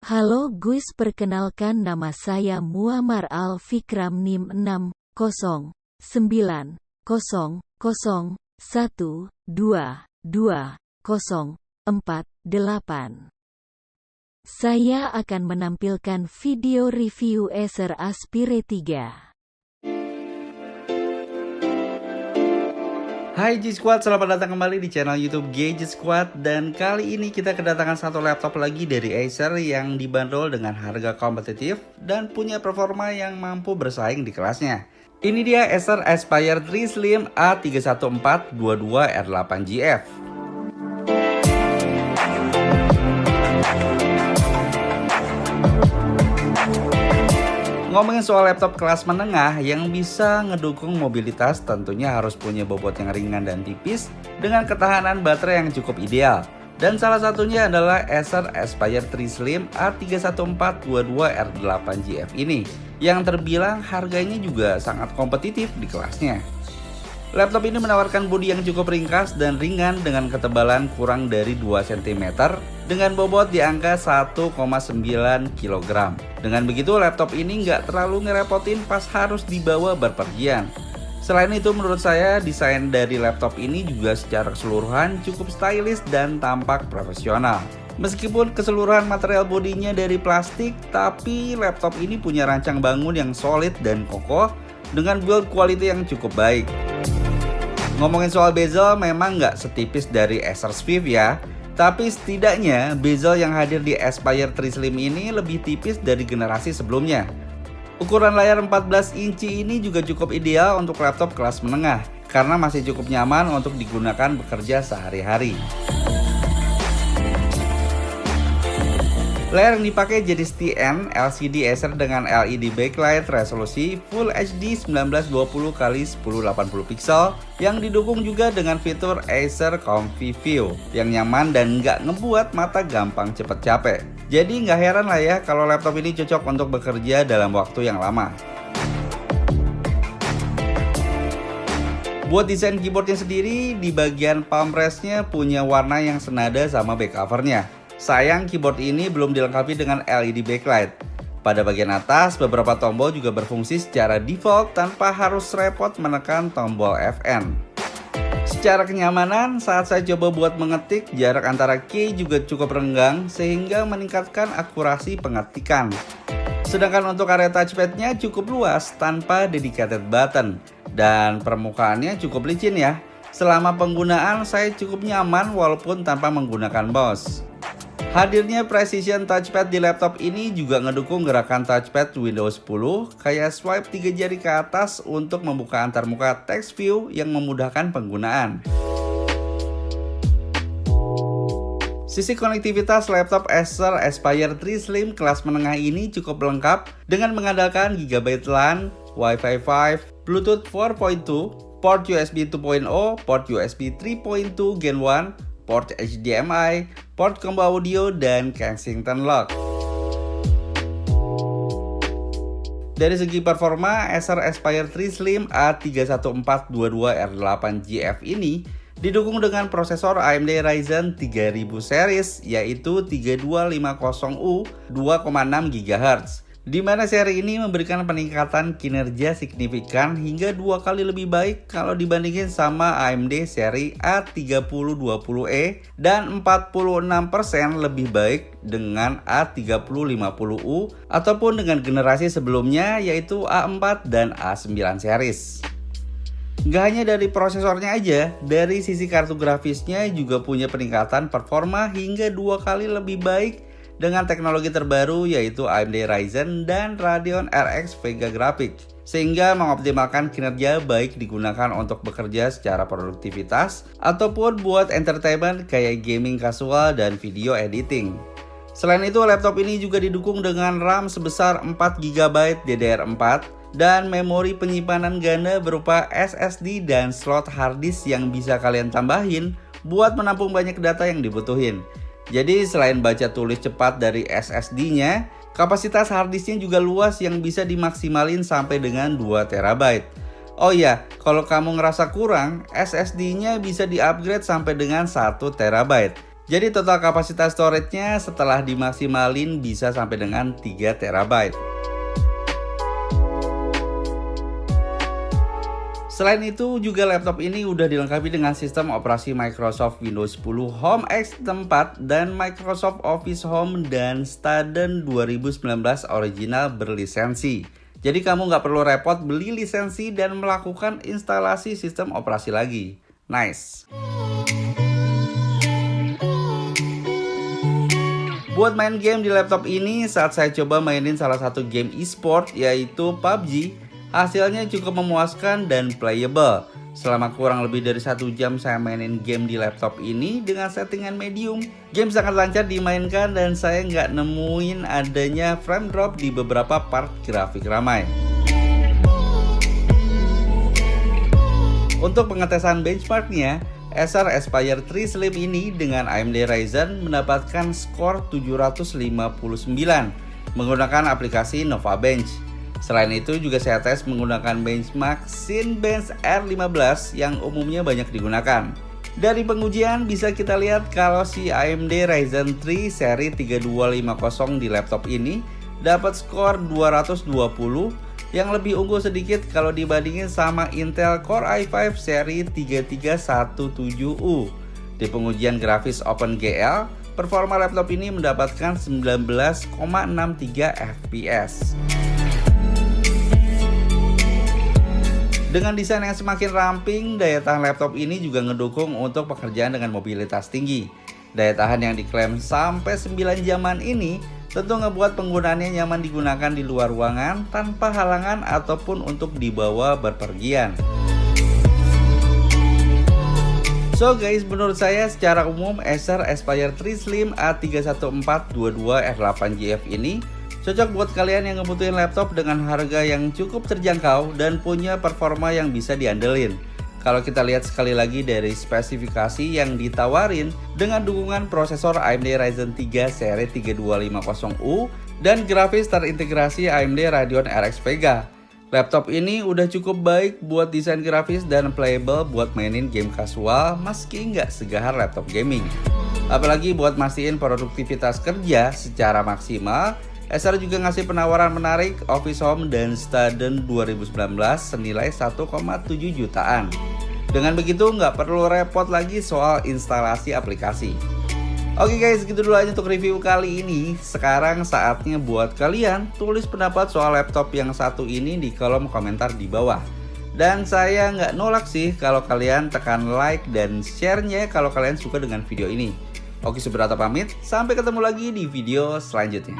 Halo guys, perkenalkan nama saya Muammar Al-Fikram, NIM 60990122048. Saya akan menampilkan video review Acer Aspire 3. Hai G-Squad, selamat datang kembali di channel YouTube Gadget Squad. Dan kali ini kita kedatangan satu laptop lagi dari Acer yang dibanderol dengan harga kompetitif dan punya performa yang mampu bersaing di kelasnya. Ini dia Acer Aspire 3 Slim A31422R8GF. Ngomongin soal laptop kelas menengah yang bisa ngedukung mobilitas, tentunya harus punya bobot yang ringan dan tipis dengan ketahanan baterai yang cukup ideal. Dan salah satunya adalah Acer Aspire 3 Slim A31422R8GF ini, yang terbilang harganya juga sangat kompetitif di kelasnya. Laptop ini menawarkan bodi yang cukup ringkas dan ringan dengan ketebalan kurang dari 2 cm dengan bobot di angka 1,9 kg. Dengan begitu laptop ini nggak terlalu ngerepotin pas harus dibawa berpergian. Selain itu menurut saya desain dari laptop ini juga secara keseluruhan cukup stylish dan tampak profesional. Meskipun keseluruhan material bodinya dari plastik, tapi laptop ini punya rancang bangun yang solid dan kokoh dengan build quality yang cukup baik. Ngomongin soal bezel, memang nggak setipis dari Acer Swift ya, tapi setidaknya bezel yang hadir di Aspire 3 Slim ini lebih tipis dari generasi sebelumnya. Ukuran layar 14 inci ini juga cukup ideal untuk laptop kelas menengah, karena masih cukup nyaman untuk digunakan bekerja sehari-hari. Layar yang dipakai jenis TN LCD Acer dengan LED backlight resolusi Full HD 1920x1080 pixel yang didukung juga dengan fitur Acer Comfy View yang nyaman dan nggak ngebuat mata gampang cepet capek. Jadi nggak heran lah ya kalau laptop ini cocok untuk bekerja dalam waktu yang lama. Buat desain keyboardnya sendiri, di bagian palm restnya punya warna yang senada sama back covernya. Sayang keyboard ini belum dilengkapi dengan LED backlight. Pada bagian atas, beberapa tombol juga berfungsi secara default tanpa harus repot menekan tombol Fn. Secara kenyamanan, saat saya coba buat mengetik, jarak antara key juga cukup renggang sehingga meningkatkan akurasi pengetikan. Sedangkan untuk area touchpadnya cukup luas tanpa dedicated button dan permukaannya cukup licin ya. Selama penggunaan saya cukup nyaman walaupun tanpa menggunakan mouse. Hadirnya precision touchpad di laptop ini juga ngedukung gerakan touchpad Windows 10 kayak swipe 3 jari ke atas untuk membuka antarmuka text view yang memudahkan penggunaan. Sisi konektivitas laptop Acer Aspire 3 Slim kelas menengah ini cukup lengkap dengan mengandalkan GB LAN, Wi-Fi 5, Bluetooth 4.2, port USB 2.0, port USB 3.2 Gen 1, port HDMI, port combo audio, dan Kensington lock. Dari segi performa, Acer Aspire 3 Slim A31422R8GF ini didukung dengan prosesor AMD Ryzen 3000 series yaitu 3250U 2,6 GHz. Di mana seri ini memberikan peningkatan kinerja signifikan hingga 2 kali lebih baik kalau dibandingin sama AMD seri A3020E dan 46% lebih baik dengan A3050U ataupun dengan generasi sebelumnya yaitu A4 dan A9 series. Gak hanya dari prosesornya aja, dari sisi kartu grafisnya juga punya peningkatan performa hingga 2 kali lebih baik dengan teknologi terbaru yaitu AMD Ryzen dan Radeon RX Vega Graphics, sehingga mengoptimalkan kinerja baik digunakan untuk bekerja secara produktivitas ataupun buat entertainment kayak gaming casual dan video editing. Selain itu, laptop ini juga didukung dengan RAM sebesar 4GB DDR4 dan memori penyimpanan ganda berupa SSD dan slot harddisk yang bisa kalian tambahin buat menampung banyak data yang dibutuhin. Jadi selain baca tulis cepat dari SSD-nya, kapasitas harddisknya juga luas yang bisa dimaksimalin sampai dengan 2 TB. Oh iya, kalau kamu ngerasa kurang, SSD-nya bisa di-upgrade sampai dengan 1 TB. Jadi total kapasitas storage-nya setelah dimaksimalin bisa sampai dengan 3 TB. Selain itu juga laptop ini udah dilengkapi dengan sistem operasi Microsoft Windows 10 Home X4 dan Microsoft Office Home dan Staden 2019 original berlisensi. Jadi kamu nggak perlu repot beli lisensi dan melakukan instalasi sistem operasi lagi. Nice. Buat main game di laptop ini, saat saya coba mainin salah satu game e-sport yaitu PUBG, hasilnya cukup memuaskan dan playable. Selama kurang lebih dari 1 jam saya mainin game di laptop ini dengan settingan medium. Game sangat lancar dimainkan dan saya nggak nemuin adanya frame drop di beberapa part grafik ramai. Untuk pengetesan benchmarknya, Acer Aspire 3 Slim ini dengan AMD Ryzen mendapatkan skor 759 menggunakan aplikasi Nova Bench. Selain itu juga saya tes menggunakan benchmark Cinebench R15 yang umumnya banyak digunakan. Dari pengujian bisa kita lihat kalau si AMD Ryzen 3 seri 3250 di laptop ini dapat skor 220 yang lebih unggul sedikit kalau dibandingin sama Intel Core i5 seri 3317U. Di pengujian grafis OpenGL, performa laptop ini mendapatkan 19,63 fps. Dengan desain yang semakin ramping, daya tahan laptop ini juga ngedukung untuk pekerjaan dengan mobilitas tinggi. Daya tahan yang diklaim sampai 9 jaman ini tentu ngebuat penggunaannya nyaman digunakan di luar ruangan tanpa halangan ataupun untuk dibawa berpergian. So guys, menurut saya secara umum Acer Aspire 3 Slim A31422F8GF ini cocok buat kalian yang ngebutuhin laptop dengan harga yang cukup terjangkau dan punya performa yang bisa diandelin. Kalau kita lihat sekali lagi dari spesifikasi yang ditawarin dengan dukungan prosesor AMD Ryzen 3 seri 3250U dan grafis terintegrasi AMD Radeon RX Vega. Laptop ini udah cukup baik buat desain grafis dan playable buat mainin game casual meski nggak segahar laptop gaming. Apalagi buat mastiin produktivitas kerja secara maksimal, Acer juga ngasih penawaran menarik Office Home dan Staden 2019 senilai 1,7 jutaan. Dengan begitu nggak perlu repot lagi soal instalasi aplikasi. Oke guys, gitu dulu aja untuk review kali ini. Sekarang saatnya buat kalian tulis pendapat soal laptop yang satu ini di kolom komentar di bawah. Dan saya nggak nolak sih kalau kalian tekan like dan share-nya kalau kalian suka dengan video ini. Oke, Subrata pamit, sampai ketemu lagi di video selanjutnya.